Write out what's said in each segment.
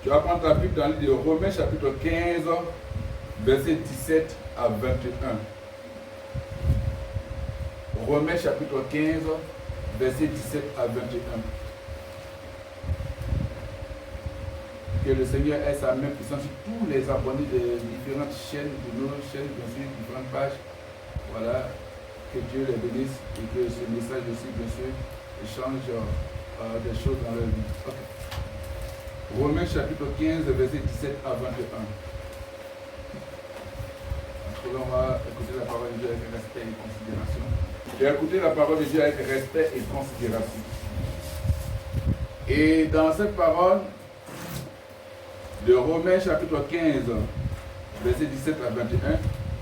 Tu vas prendre ta Bible dans le livre de Romains chapitre 15, verset 17 à 21. Romains chapitre 15, verset 17 à 21. Que le Seigneur ait sa main puissante sur tous les abonnés de différentes chaînes, de nos chaînes, bien sûr, différentes pages. Voilà, que Dieu les bénisse et que ce message aussi, bien sûr, change des choses dans leur vie. Okay. Romains chapitre 15, verset 17 à 21. On va écouter la parole de Dieu avec respect et considération. J'ai écouté la parole de Dieu avec respect et considération. Et dans cette parole de Romains chapitre 15, verset 17 à 21,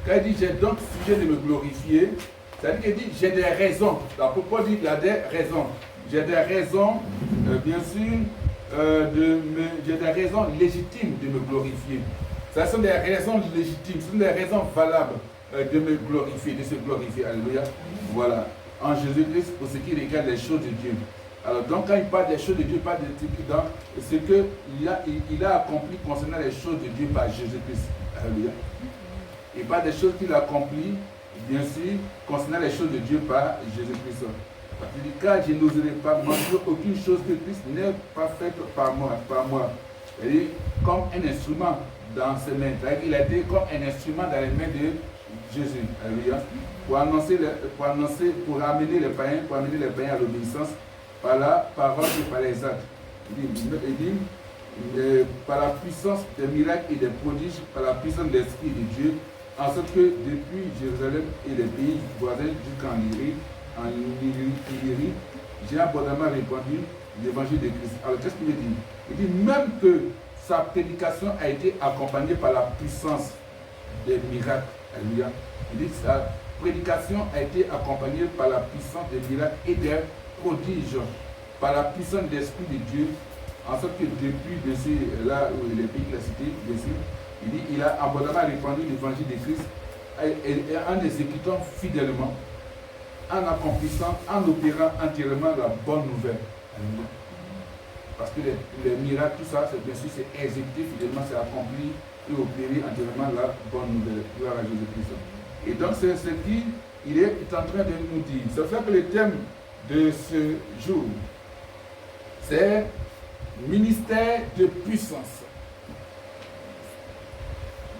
quand il dit j'ai donc sujet de me glorifier, c'est-à-dire qu'il dit j'ai des raisons. L'apôtre Paul dit il y a des raisons. J'ai des raisons, bien sûr, j'ai des raisons légitimes de me glorifier. Ce sont des raisons légitimes, ce sont des raisons valables de me glorifier, de se glorifier. Alléluia. Voilà. En Jésus-Christ, pour ce qui regarde les choses de Dieu. Alors, donc, quand il parle des choses de Dieu, il parle de ce qu'il a accompli concernant les choses de Dieu par Jésus-Christ. Alléluia. Il parle des choses qu'il a accomplies, bien sûr, concernant les choses de Dieu par Jésus-Christ. Parce qu'il dit, car je n'oserai pas mentir aucune chose que Christ n'ait pas faite par moi. C'est-à-dire, comme un instrument dans ses mains. C'est-à-dire qu'il a été comme un instrument dans les mains de Jésus. Alléluia. Pour amener les païens à l'obéissance par la parole et par les actes. Il dit, par la puissance des miracles et des prodiges, par la puissance de l'Esprit de Dieu, en sorte que depuis Jérusalem et les pays voisins jusqu'en Illyrie, j'ai abondamment répandu l'évangile de Christ. Alors qu'est-ce qu'il dit? Il dit même que sa prédication a été accompagnée par la puissance des miracles. Alléluia. Il dit que sa prédication a été accompagnée par la puissance des miracles et des prodiges, par la puissance de l'Esprit de Dieu, en sorte que depuis, bien sûr, là où les pays qu'il a cités, bien sûr, il dit il a abondamment répandu l'évangile de Christ en exécutant fidèlement, en accomplissant, en opérant entièrement la bonne nouvelle. Alléluia. Parce que les miracles, tout ça, bien sûr, c'est exécuté fidèlement, c'est accompli et opéré entièrement la bonne nouvelle. Gloire à Jésus-Christ. Et donc, c'est ce qu'il est en train de nous dire. C'est ça que le thème de ce jour, c'est ministère de puissance.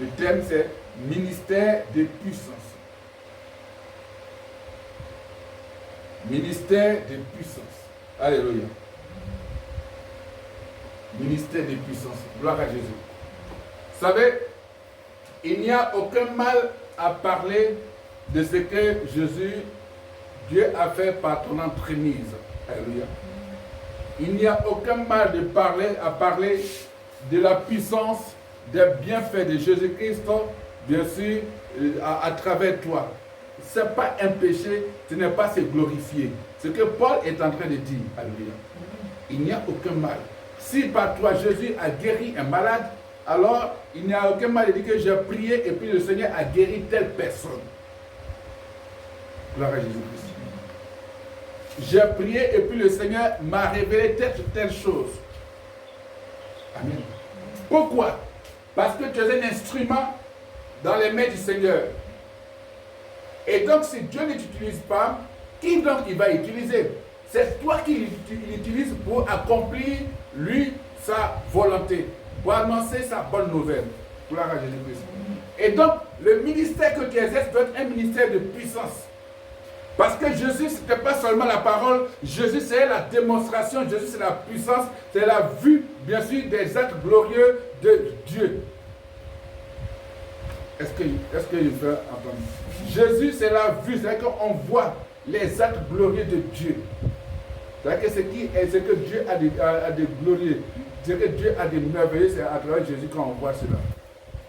Le thème, c'est ministère de puissance. Ministère de puissance. Alléluia. Ministère de puissance. Gloire à Jésus. Vous savez, il n'y a aucun mal à parler de ce que Dieu a fait par ton entremise. Alléluia. Il n'y a aucun mal à parler de la puissance, des bienfaits de Jésus-Christ, bien sûr, à travers toi. Ce n'est pas un péché, ce n'est pas se glorifier. Ce que Paul est en train de dire. Alléluia. Il n'y a aucun mal. Si par toi Jésus a guéri un malade, alors il n'y a aucun mal de dire que j'ai prié et puis le Seigneur a guéri telle personne. Gloire à Jésus-Christ. J'ai prié et puis le Seigneur m'a révélé telle chose. Amen. Pourquoi? Parce que tu es un instrument dans les mains du Seigneur. Et donc si Dieu ne t'utilise pas, qui donc il va utiliser? C'est toi qui l'utilise pour accomplir, lui, sa volonté, pour annoncer sa bonne nouvelle. Gloire à Jésus-Christ. Et donc, le ministère que tu exerces doit être un ministère de puissance. Parce que Jésus, ce n'était pas seulement la parole, Jésus, c'est la démonstration, Jésus, c'est la puissance, c'est la vue, bien sûr, des actes glorieux de Dieu. Est-ce que je fais entendre? Jésus, c'est la vue, c'est-à-dire qu'on voit les actes glorieux de Dieu. C'est-à-dire que ce que Dieu a de glorieux, ce que Dieu a de merveilleux, c'est à travers Jésus qu'on voit cela.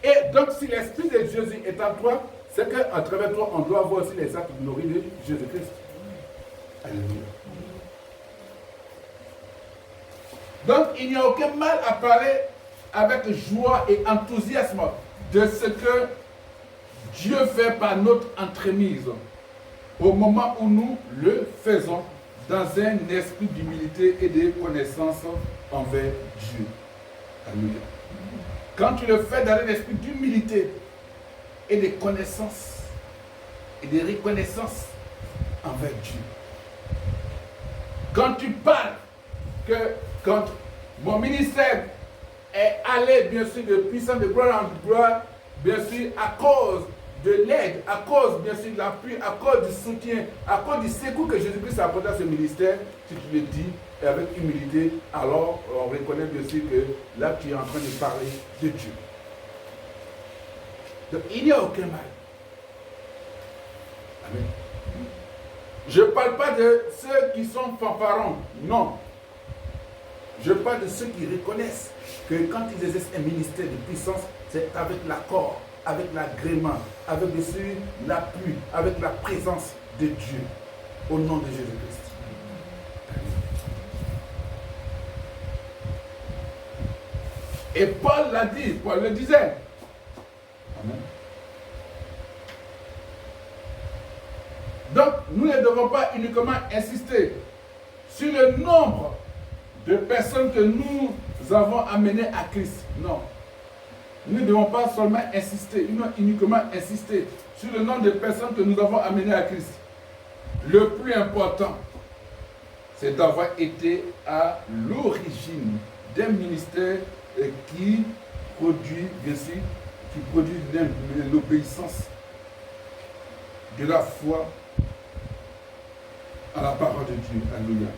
Et donc, si l'Esprit de Jésus est en toi, c'est qu'à travers toi, on doit voir aussi les actes glorieux de Jésus-Christ. Alléluia. Donc, il n'y a aucun mal à parler avec joie et enthousiasme de ce que Dieu fait par notre entremise au moment où nous le faisons dans un esprit d'humilité et de connaissance envers Dieu. Alléluia. Quand tu le fais dans un esprit d'humilité et de connaissance et de reconnaissance envers Dieu. Quand tu parles que quand mon ministère est allé, bien sûr, de puissance de gloire en gloire, bien sûr, à cause de l'aide, à cause, bien sûr, de l'appui, à cause du soutien, à cause du secours que Jésus-Christ a apporté à ce ministère, si tu le dis et avec humilité, alors on reconnaît bien sûr que là tu es en train de parler de Dieu. Donc il n'y a aucun mal. Amen. Je ne parle pas de ceux qui sont fanfarons, non. Je parle de ceux qui reconnaissent que quand ils exercent un ministère de puissance, c'est avec l'accord, avec l'agrément, avec l'appui, avec la présence de Dieu, au nom de Jésus-Christ. Et Paul l'a dit, Paul le disait. Amen. Donc, nous ne devons pas uniquement insister sur le nombre de personnes que nous avons amenées à Christ. Non. Nous ne devons pas seulement insister, uniquement insister sur le nombre de personnes que nous avons amenées à Christ. Le plus important, c'est d'avoir été à l'origine d'un ministère qui produit, bien sûr, qui produit l'obéissance de la foi à la parole de Dieu. Alléluia.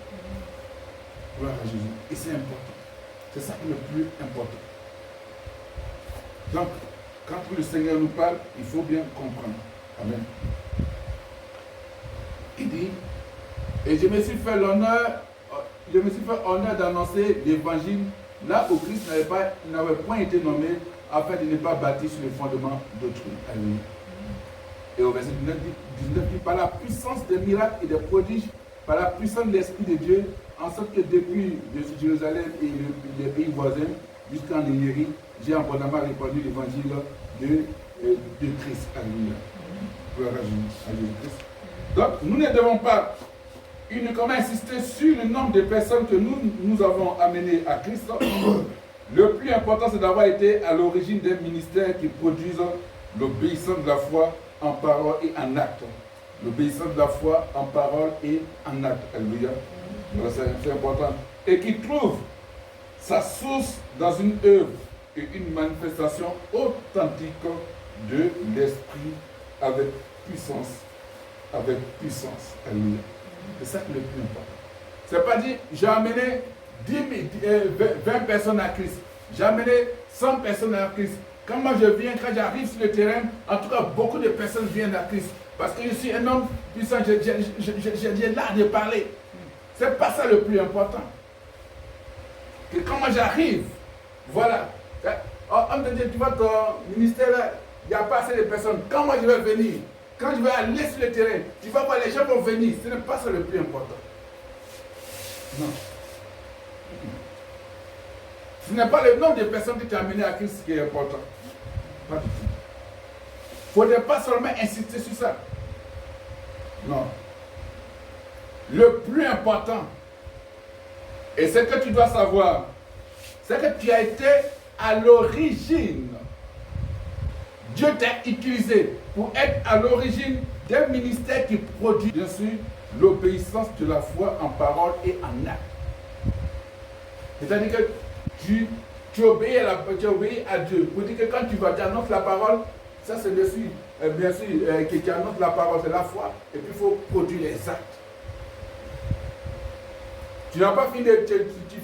Gloire à Jésus. Et c'est important. C'est ça qui est le plus important. Donc, quand le Seigneur nous parle, il faut bien comprendre. Amen. Il dit, et je me suis fait l'honneur d'annoncer l'évangile là où Christ n'avait point été nommé afin de ne pas bâtir sur le fondement d'autrui. Alléluia. Et au verset 19 dit, par la puissance des miracles et des prodiges, par la puissance de l'Esprit de Dieu, en sorte que depuis Jérusalem et les pays voisins, jusqu'en Illyrie, j'ai abondamment répandu l'évangile de Christ. Alléluia. Gloire à Jésus-Christ. Donc, nous ne devons pas uniquement insister sur le nombre de personnes que nous avons amenées à Christ. Le plus important, c'est d'avoir été à l'origine d'un ministère qui produise l'obéissance de la foi en parole et en acte. L'obéissance de la foi en parole et en acte. Alléluia. C'est important. Et qui trouve sa source dans une œuvre et une manifestation authentique de l'esprit avec puissance. Avec puissance. Alléluia. C'est ça qui est le plus important. C'est pas dire, j'ai amené 20 personnes à Christ. J'ai amené 100 personnes à Christ. Quand moi je viens, quand j'arrive sur le terrain, en tout cas, beaucoup de personnes viennent à Christ. Parce que je suis un homme puissant, j'ai l'art de parler. C'est pas ça le plus important. Que quand moi j'arrive, voilà. Oh, homme de Dieu, tu vois ton ministère là, il n'y a pas assez de personnes. Quand moi je vais venir, quand je vais aller sur le terrain, tu vas voir les gens vont venir. Ce n'est pas ça le plus important. Non. Ce n'est pas le nombre de personnes qui t'ont amené à Christ qui est important. Pas du tout. Il ne faudrait pas seulement insister sur ça. Non. Le plus important, et ce que tu dois savoir, c'est que tu as été à l'origine. Dieu t'a utilisé pour être à l'origine d'un ministère qui produit, bien sûr, l'obéissance de la foi en parole et en acte. C'est-à-dire que tu obéis à Dieu. Pour dire que quand tu vas, tu annonces la parole, ça c'est bien sûr, que tu annonces la parole, c'est la foi, et puis il faut produire les actes. Tu n'as pas fini, tu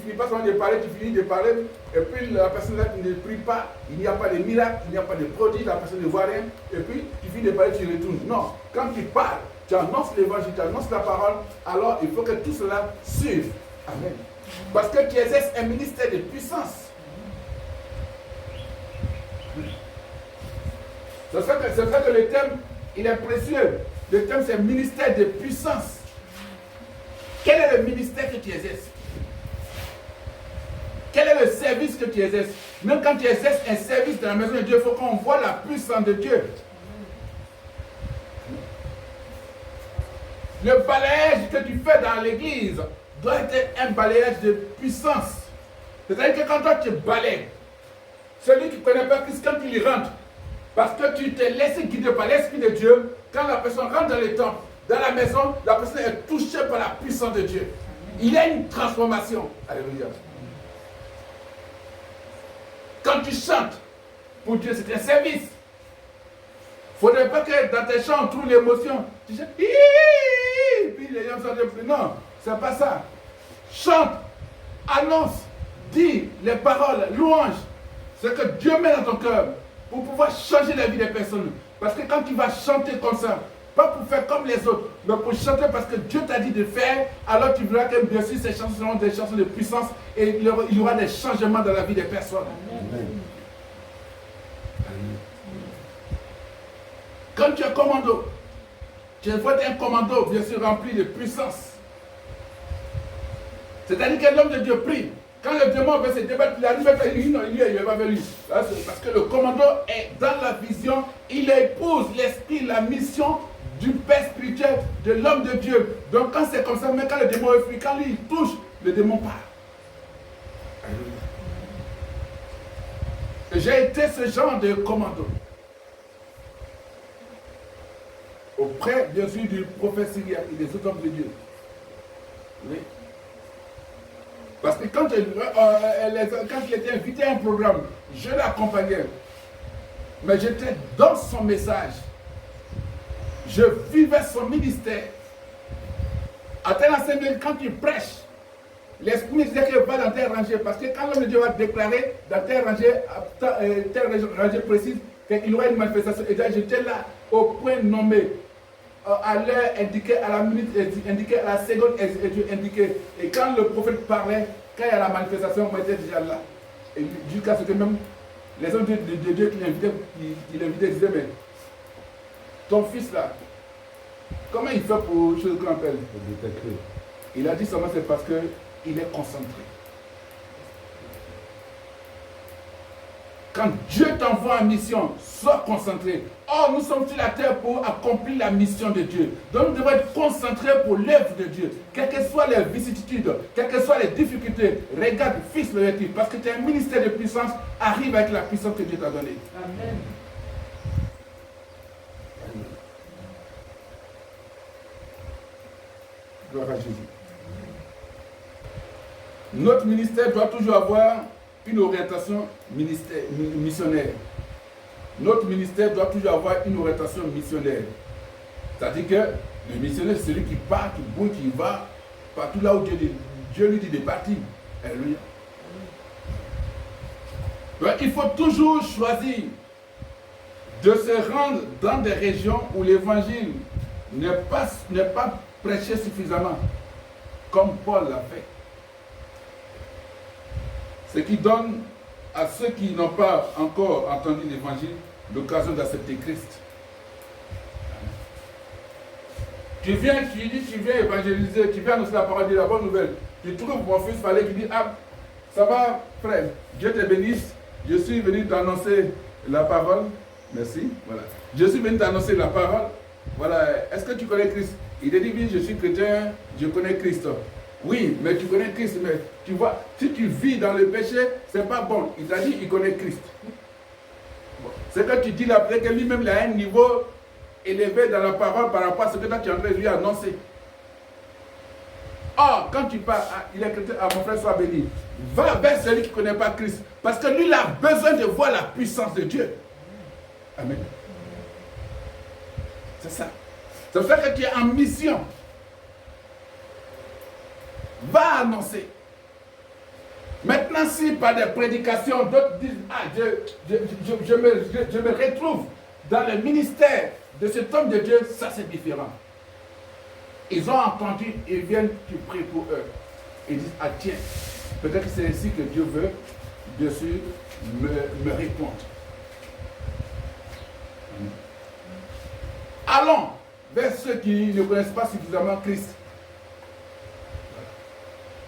finis pas seulement de parler, tu finis de parler, et puis la personne là ne prie pas, il n'y a pas de miracle, il n'y a pas de prodige, la personne ne voit rien, et puis tu finis de parler, tu retournes. Non, quand tu parles, tu annonces l'évangile, tu annonces la parole, alors il faut que tout cela suive. Amen. Parce que tu exerces un ministère de puissance. C'est ça que le thème, il est précieux. Le thème, c'est ministère de puissance. Quel est le ministère que tu exerces? Quel est le service que tu exerces? Même quand tu exerces un service dans la maison de Dieu, il faut qu'on voit la puissance de Dieu. Le balayage que tu fais dans l'église doit être un balayage de puissance. C'est-à-dire que quand toi tu balayes, Celui qui ne connaît pas Christ, quand il y rentre, parce que tu t'es laissé guider par l'Esprit de Dieu, quand la personne rentre dans le temple, dans la maison, la personne est touchée par la puissance de Dieu. Il y a une transformation. Alléluia. Quand tu chantes, pour Dieu, c'est un service. Il ne faudrait pas que dans tes chants, on trouve l'émotion. Tu chantes, puis les gens sont plus. Non, c'est pas ça. Chante, annonce, dis les paroles, louange. Ce que Dieu met dans ton cœur pour pouvoir changer la vie des personnes. Parce que quand tu vas chanter comme ça, pas pour faire comme les autres, mais pour chanter parce que Dieu t'a dit de faire, alors tu verras que bien sûr ces chansons seront des chansons de puissance et il y aura des changements dans la vie des personnes. Amen. Quand tu es commando, tu vois un commando bien sûr rempli de puissance. C'est-à-dire que l'homme de Dieu prie. Quand le démon veut se débattre, il arrive à faire lui, non, il va vers lui. Parce que le commando est dans la vision, il épouse l'esprit, la mission du Père spirituel, de l'homme de Dieu. Donc quand c'est comme ça, même quand le démon est fui, quand lui il touche, le démon part. J'ai été ce genre de commando. Auprès, bien sûr, du prophète Syria et des autres hommes de Dieu. Oui. Parce que quand il était invité à un programme, je l'accompagnais. Mais j'étais dans son message. Je vivais son ministère. À tel enseignement, quand il prêche, l'Esprit me disait qu'il va dans telle rangée. Parce que quand l'homme de Dieu va déclarer dans telle rangée précise, qu'il y aura une manifestation. Et j'étais là au point nommé, à l'heure indiquée, à la minute indiquée, à la seconde indiquée. Et quand le prophète parlait, quand il y a la manifestation, moi j'étais déjà là. Et jusqu'à ce que même les hommes de Dieu qui l'invitaient disaient, mais ton fils là, comment il fait pour chose qu'on appelle? Il a dit seulement c'est parce qu'il est concentré. Quand Dieu t'envoie en mission, sois concentré. Or, nous sommes sur la terre pour accomplir la mission de Dieu. Donc, nous devons être concentrés pour l'œuvre de Dieu. Quelles que soient les vicissitudes, quelles que soient les difficultés, regarde, fixe l'objectif. Parce que tu as un ministère de puissance, arrive avec la puissance que Dieu t'a donnée. Amen. Gloire à Jésus. Notre ministère doit toujours avoir une orientation missionnaire. Notre ministère doit toujours avoir une orientation missionnaire. C'est-à-dire que le missionnaire, c'est celui qui part, qui bouge, qui va partout là où Dieu lui dit de partir. Alléluia. Donc, il faut toujours choisir de se rendre dans des régions où l'évangile n'est pas prêché suffisamment, comme Paul l'a fait. Ce qui donne à ceux qui n'ont pas encore entendu l'évangile l'occasion d'accepter Christ. Tu viens évangéliser, tu viens annoncer la parole de la bonne nouvelle. Tu trouves mon fils fallait qu'il dit, ah, ça va frère, Dieu te bénisse, je suis venu t'annoncer la parole. Merci, voilà. Je suis venu t'annoncer la parole. Voilà, est-ce que tu connais Christ? Il a dit, oui, je suis chrétien, je connais Christ. Oui, mais tu connais Christ, mais tu vois, si tu vis dans le péché, c'est pas bon. Il t'a dit, il connaît Christ. Bon. C'est que tu dis là, peut-être que lui-même, il a un niveau élevé dans la parole par rapport à ce que toi, tu es en train de lui annoncer. Or, quand tu parles, il est chrétien, mon frère soit béni, va vers celui qui ne connaît pas Christ. Parce que lui, il a besoin de voir la puissance de Dieu. Amen. C'est ça. Ça fait que tu es en mission. Va annoncer. Maintenant, si par des prédications, d'autres disent, ah, je me retrouve dans le ministère de cet homme de Dieu, ça c'est différent. Ils ont entendu, ils viennent, tu pries pour eux. Ils disent, ah tiens, peut-être que c'est ainsi que Dieu veut, bien sûr, me répondre. Allons vers ceux qui ne connaissent pas suffisamment Christ.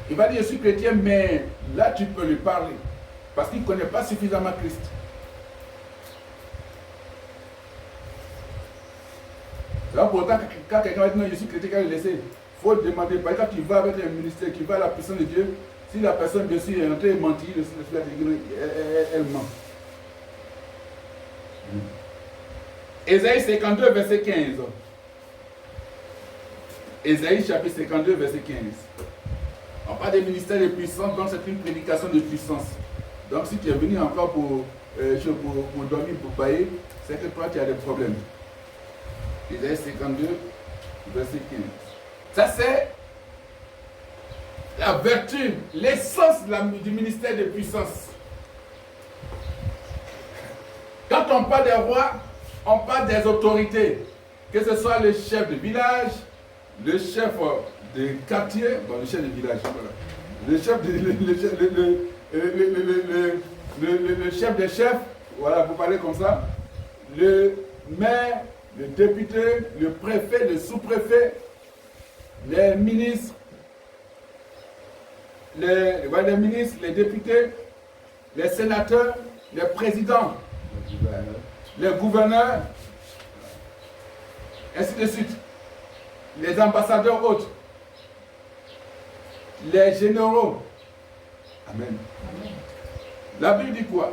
Il va dire, je suis chrétien, mais là tu peux lui parler. Parce qu'il ne connaît pas suffisamment Christ. C'est pourtant, quand quelqu'un va dire, non, je suis chrétien, quand il laisse, il faut demander. Par exemple, quand tu vas avec un ministère, tu vas à la puissance de Dieu, si la personne, bien sûr, est en train de mentir, elle ment. Ésaïe 52, verset 15. Ésaïe chapitre 52, verset 15. On parle des ministères de puissance, donc c'est une prédication de puissance. Donc si tu es venu encore pour dormir, pour bailler, c'est que toi tu as des problèmes. Ésaïe 52, verset 15. Ça c'est la vertu, l'essence du ministère de puissance. Quand on parle des rois, on parle des autorités. Que ce soit le chef de village, le chef de quartier, bon le chef de village, voilà. Le chef le chef des chefs, voilà, vous parlez comme ça, le maire, le député, le préfet, le sous-préfet, les ministres, les députés, les sénateurs, les présidents, les gouverneurs, ainsi de suite, les ambassadeurs autres, les généraux. Amen. Amen. La Bible dit quoi?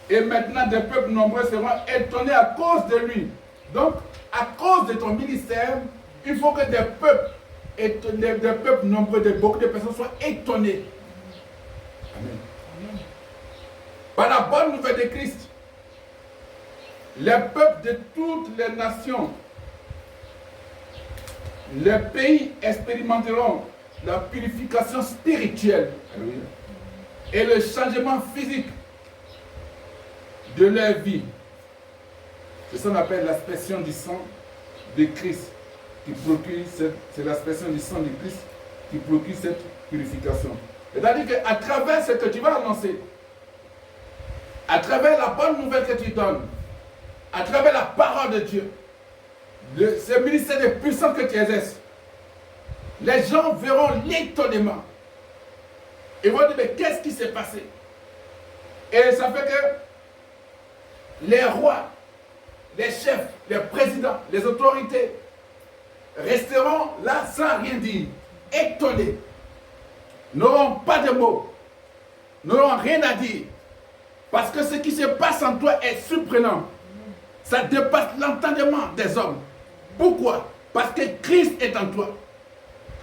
Et maintenant des peuples nombreux seront étonnés à cause de lui. Donc, à cause de ton ministère, il faut que des peuples nombreux, beaucoup de personnes soient étonnés. Amen. Amen. Par la bonne nouvelle de Christ, les peuples de toutes les nations, les pays expérimenteront la purification spirituelle et le changement physique de leur vie. C'est ce qu'on appelle l'aspersion du sang de Christ qui procure c'est l'aspersion du sang de Christ qui procure cette purification. C'est-à-dire qu'à travers ce que tu vas annoncer, à travers la bonne nouvelle que tu donnes, à travers la parole de Dieu, ce ministère de puissance que tu exerces, les gens verront l'étonnement. Ils vont dire, mais qu'est-ce qui s'est passé? Et ça fait que les rois, les chefs, les présidents, les autorités resteront là sans rien dire, étonnés, n'auront pas de mots, n'auront rien à dire, parce que ce qui se passe en toi est surprenant. Ça dépasse l'entendement des hommes. Pourquoi? Parce que Christ est en toi.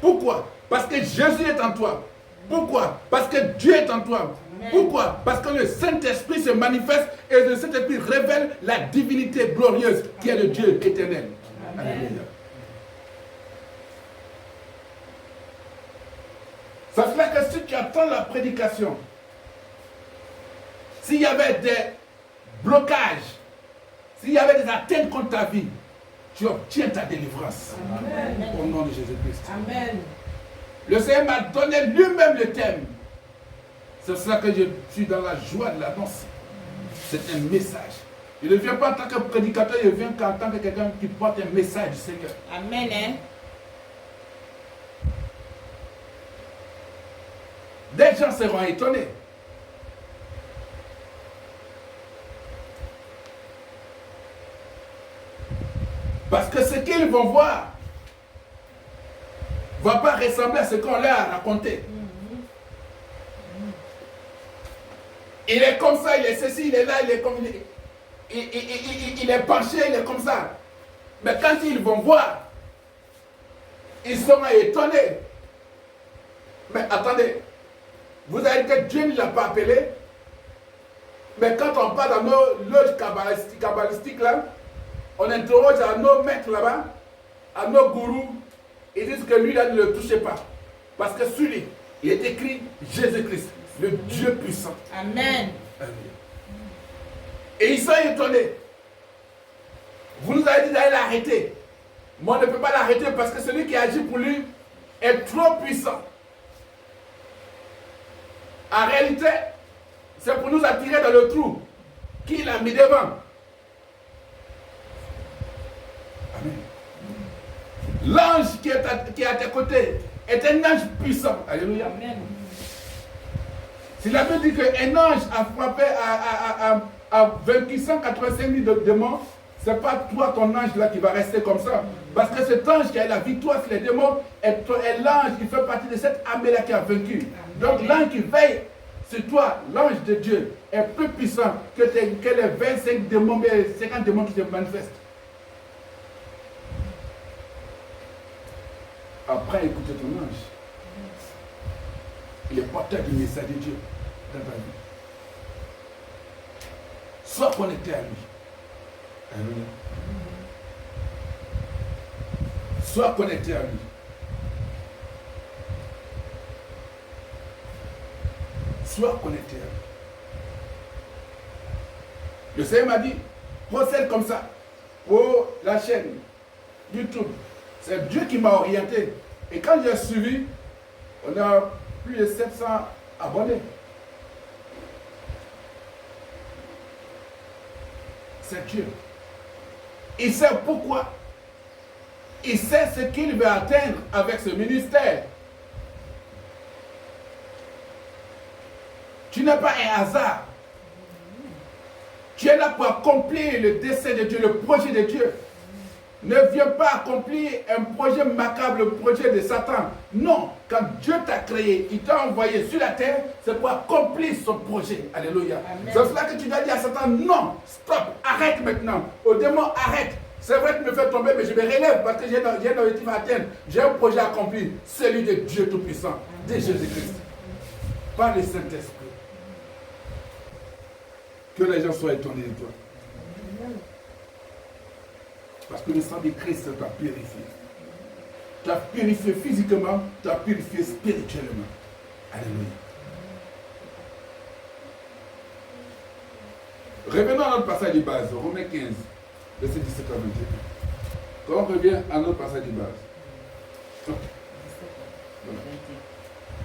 Pourquoi? Parce que Jésus est en toi. Pourquoi? Parce que Dieu est en toi. Pourquoi? Parce que le Saint-Esprit se manifeste et le Saint-Esprit révèle la divinité glorieuse qui est le Dieu éternel. Alléluia. Ça fait que si tu attends la prédication, s'il y avait des blocages, s'il y avait des atteintes contre ta vie, tu obtiens ta délivrance. Amen. Au nom de Jésus-Christ. Amen. Le Seigneur m'a donné lui-même le thème. C'est pour ça que je suis dans la joie de l'annonce. C'est un message. Il ne vient pas en tant que prédicateur, il vient qu'en tant que quelqu'un qui porte un message du Seigneur. Amen. Hein? Des gens seront étonnés. Parce que ce qu'ils vont voir ne va pas ressembler à ce qu'on leur a raconté. Il est comme ça, il est ceci, il est là, il est comme il est penché, il est comme ça. Mais quand ils vont voir, ils seront étonnés. Mais attendez, vous avez dit que Dieu ne l'a pas appelé. Mais quand on parle dans nos loges kabbalistiques là, on interroge à nos maîtres là-bas, à nos gourous, ils disent que lui là ne le touchez pas. Parce que sur lui, il est écrit Jésus-Christ, le Dieu puissant. Amen. Amen. Et ils sont étonnés. Vous nous avez dit d'aller l'arrêter. Moi, on ne peut pas l'arrêter parce que celui qui agit pour lui est trop puissant. En réalité, c'est pour nous attirer dans le trou qu'il a mis devant. Amen. L'ange qui est à tes côtés est un ange puissant. Alléluia. Amen. Si la Bible dit qu'un ange a frappé, a vaincu 185 000 démons, ce n'est pas toi, ton ange là, qui va rester comme ça. Parce que cet ange qui a la victoire sur les démons est l'ange qui fait partie de cette armée là qui a vaincu. Donc l'ange qui veille sur toi, l'ange de Dieu est plus puissant que les 25 démons, les 50 démons qui se manifestent. Apprends à écouter ton ange. Il est porteur du message de Dieu dans ta vie. Sois connecté à lui. Alléluia. Sois connecté à lui. Sois connecté à lui. Le Seigneur m'a dit, procède comme ça pour la chaîne YouTube. C'est Dieu qui m'a orienté. Et quand j'ai suivi, on a plus de 700 abonnés. C'est Dieu. Il sait pourquoi. Il sait ce qu'il veut atteindre avec ce ministère. Tu n'es pas un hasard. Tu es là pour accomplir le dessein de Dieu, le projet de Dieu. Ne viens pas accomplir un projet macabre, le projet de Satan. Non, quand Dieu t'a créé, il t'a envoyé sur la terre, c'est pour accomplir son projet. Alléluia. C'est cela que tu dois dire à Satan, non, stop, arrête maintenant. Au démon, arrête. C'est vrai que tu me fais tomber, mais je me relève parce que j'ai un objectif à atteindre. J'ai un projet à accomplir, celui de Dieu Tout-Puissant, de Jésus-Christ. Par le Saint-Esprit. Que les gens soient étonnés de toi. Parce que le sang de Christ t'a purifié. Tu as purifié physiquement, tu as purifié spirituellement. Alléluia. Revenons à notre passage de base, Romains 15, verset 17 à 21. Quand on revient à notre passage de base. Voilà.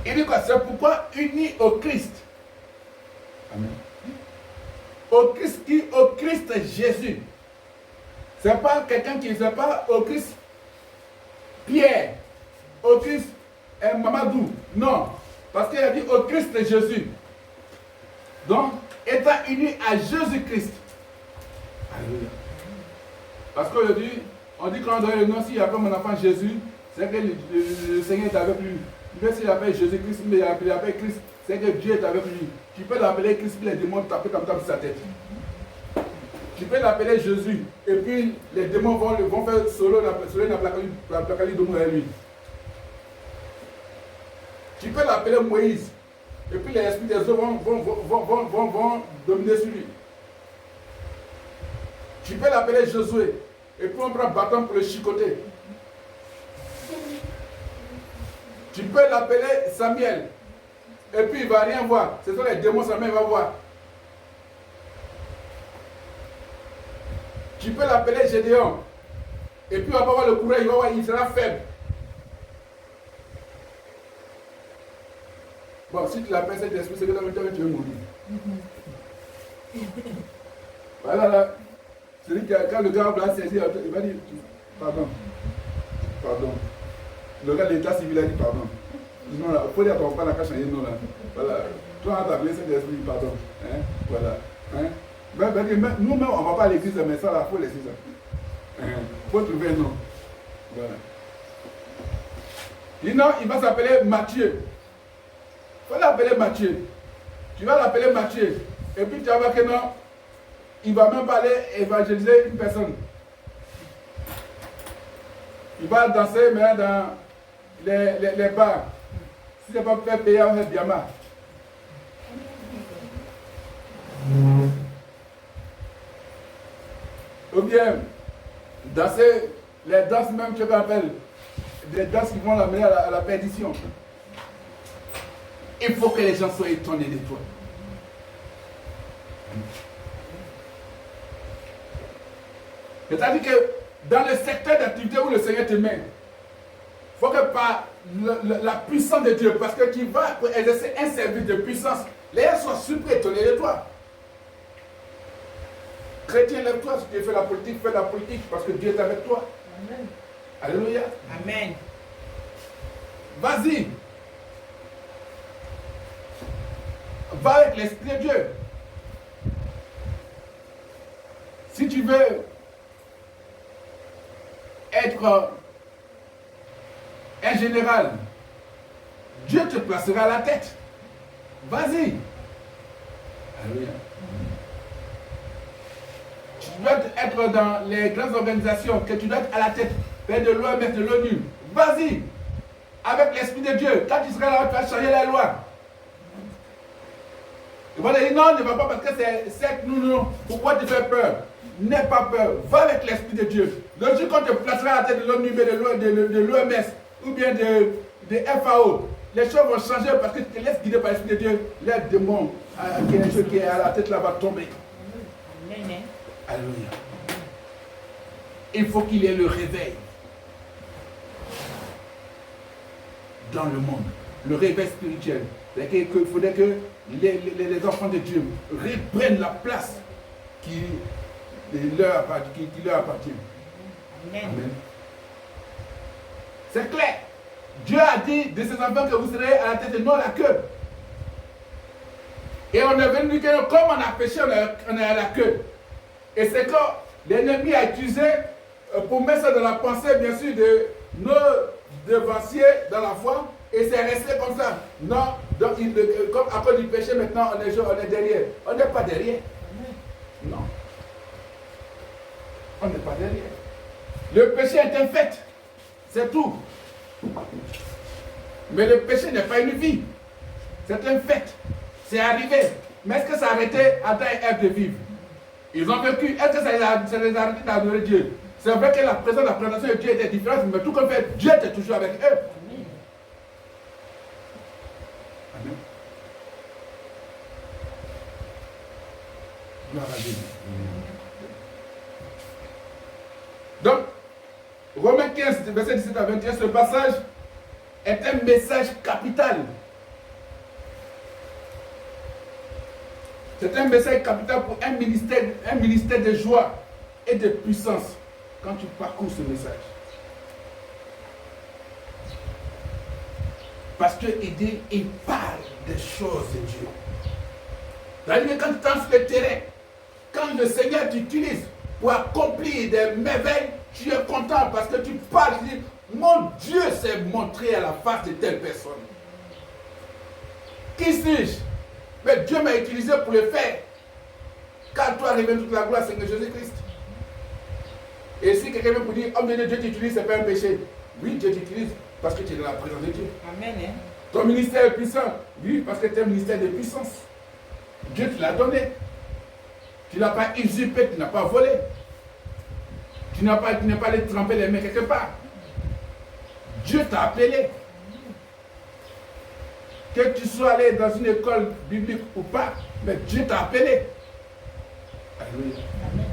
Il dit quoi? C'est pourquoi unis au Christ. Amen. Au Christ Jésus. Ce n'est pas quelqu'un qui ne sait pas au Christ Pierre, au Christ Mamadou. Non. Parce qu'il a dit au Christ Jésus. Donc, étant unis à Jésus-Christ. Alléluia. Parce qu'on dit, on dit quand on donne le nom, s'il appelle mon enfant Jésus, c'est que le Seigneur est avec lui. Même s'il appelle Jésus-Christ, mais il appelle Christ, c'est que Dieu est avec lui. Tu peux l'appeler Christ, puis les démons taper comme ça sur sa tête. Tu peux l'appeler Jésus, et puis les démons vont faire solo la placali de moi à lui. Tu peux l'appeler Moïse, et puis les esprits des eaux vont dominer sur lui. Tu peux l'appeler Josué, et puis on prend un bâton pour le chicoter. Tu peux l'appeler Samuel, et puis il ne va rien voir. Ce sont les démons, Samuel va voir. Tu peux l'appeler Gédéon. Et puis on va voir le courage, il sera faible. Bon, si tu l'appelles cet esprit, c'est que dans le temps tu veux mourir. Voilà là. Celui qui quand le gars va saisir, il va dire pardon. Pardon. Le gars de l'état civil a dit pardon. Non, il faut dire qu'on ne va pas changer non là. Voilà. Toi, on t'a appelé cet esprit, pardon. Hein? Voilà. Hein? Nous-mêmes, on ne va pas à l'église, mais ça, il faut laisser ça. Il faut trouver un nom. Voilà. Sinon, il va s'appeler Matthieu. Il faut l'appeler Matthieu. Tu vas l'appeler Matthieu. Et puis tu vas voir que non, il ne va même pas aller évangéliser une personne. Il va danser mais dans les bars. Si ce n'est pas faire payer, on fait bien mal. Ou bien, danser les danses même que tu appelles, des danses qui vont l'amener à la perdition. Il faut que les gens soient étonnés de toi. C'est-à-dire que dans le secteur d'activité où le Seigneur te met, il faut que par la puissance de Dieu, parce que tu vas exercer un service de puissance, les gens soient super étonnés de toi. Chrétien, lève-toi, si tu fais la politique, fais la politique, parce que Dieu est avec toi. Amen. Alléluia. Amen. Vas-y. Va avec l'Esprit de Dieu. Si tu veux être un général, Dieu te placera à la tête. Vas-y. Alléluia. Tu dois être dans les grandes organisations, que tu dois être à la tête, de l'OMS, de l'ONU. Vas-y, avec l'Esprit de Dieu. Quand tu seras là, tu vas changer la loi. Ils vont dire non, ne va pas parce que c'est nous. Pourquoi tu fais peur? N'aie pas peur. Va avec l'Esprit de Dieu. Le jour quand tu placeras à la tête de l'ONU, de l'OMS ou bien de FAO, les choses vont changer parce que tu te laisses guider par l'Esprit de Dieu. Les démons qui est à la tête là va tomber. Amen. Alléluia. Il faut qu'il y ait le réveil dans le monde. Le réveil spirituel. Il faudrait que les enfants de Dieu reprennent la place qui leur appartient. Amen. Amen. C'est clair. Dieu a dit de ses enfants que vous serez à la tête et non à la queue. Et on est venu que comme on a péché, on est à la queue. Et c'est quand l'ennemi a utilisé pour mettre ça dans la pensée, bien sûr, de nos devanciers dans la foi. Et c'est resté comme ça. Non, donc comme à cause du péché, maintenant on est derrière. On n'est pas derrière. Non. On n'est pas derrière. Le péché est un fait. C'est tout. Mais le péché n'est pas une vie. C'est un fait. C'est arrivé. Mais est-ce que ça a arrêté Adam et Ève de vivre? Ils ont vécu. Est-ce que ça les a arrêtés d'adorer Dieu? C'est vrai que la présentation de Dieu était différente, mais tout comme fait, Dieu était toujours avec eux. Amen. Gloire à Dieu. Donc, Romains 15, verset 17 à 21, ce passage est un message capital. C'est un message capital pour un ministère de joie et de puissance quand tu parcours ce message. Parce qu'il parle des choses de Dieu. C'est-à-dire que quand tu es sur le terrain, quand le Seigneur t'utilise pour accomplir des merveilles, tu es content parce que tu parles, tu dis, mon Dieu s'est montré à la face de telle personne. Qui suis-je? Mais Dieu m'a utilisé pour le faire. Car toi revient toute la gloire, Seigneur Jésus-Christ. Et si quelqu'un veut vous dire, homme de Dieu t'utilise, ce n'est pas un péché. Oui, Dieu t'utilise parce que tu es dans la présence de Dieu. Amen. Ton ministère est puissant. Oui, parce que tu es un ministère de puissance. Dieu te l'a donné. Tu n'as pas usurpé, tu n'as pas volé. Tu n'es pas allé te tremper les mains quelque part. Dieu t'a appelé. Que tu sois allé dans une école biblique ou pas, mais Dieu t'a appelé. Alléluia. Amen.